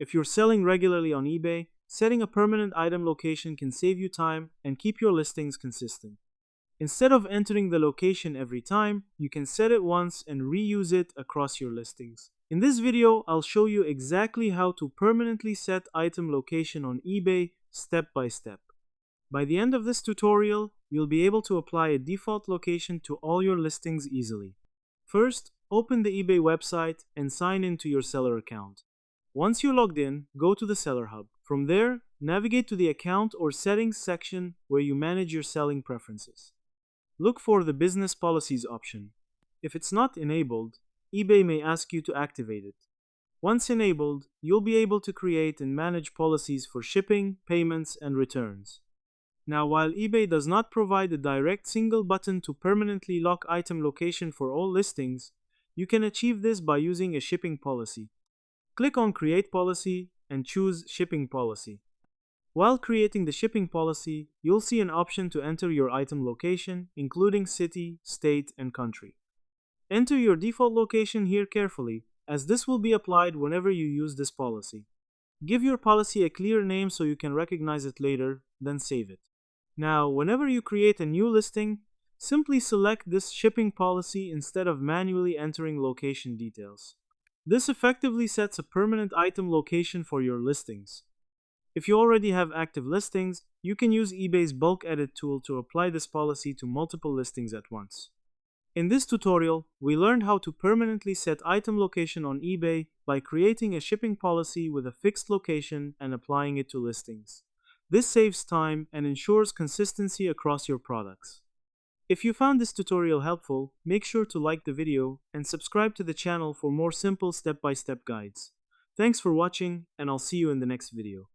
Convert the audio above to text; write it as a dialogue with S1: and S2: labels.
S1: If you're selling regularly on eBay, setting a permanent item location can save you time and keep your listings consistent. Instead of entering the location every time, you can set it once and reuse it across your listings. In this video, I'll show you exactly how to permanently set item location on eBay step by step. By the end of this tutorial, you'll be able to apply a default location to all your listings easily. First, open the eBay website and sign in to your seller account. Once you're logged in, go to the Seller Hub. From there, navigate to the Account or Settings section where you manage your selling preferences. Look for the Business Policies option. If it's not enabled, eBay may ask you to activate it. Once enabled, you'll be able to create and manage policies for shipping, payments, and returns. Now, while eBay does not provide a direct single button to permanently lock item location for all listings, you can achieve this by using a shipping policy. Click on Create Policy and choose Shipping Policy. While creating the shipping policy, you'll see an option to enter your item location, including city, state, and country. Enter your default location here carefully, as this will be applied whenever you use this policy. Give your policy a clear name so you can recognize it later, then save it. Now, whenever you create a new listing, simply select this shipping policy instead of manually entering location details. This effectively sets a permanent item location for your listings. If you already have active listings, you can use eBay's bulk edit tool to apply this policy to multiple listings at once. In this tutorial, we learned how to permanently set item location on eBay by creating a shipping policy with a fixed location and applying it to listings. This saves time and ensures consistency across your products. If you found this tutorial helpful, make sure to like the video and subscribe to the channel for more simple step-by-step guides. Thanks for watching, and I'll see you in the next video.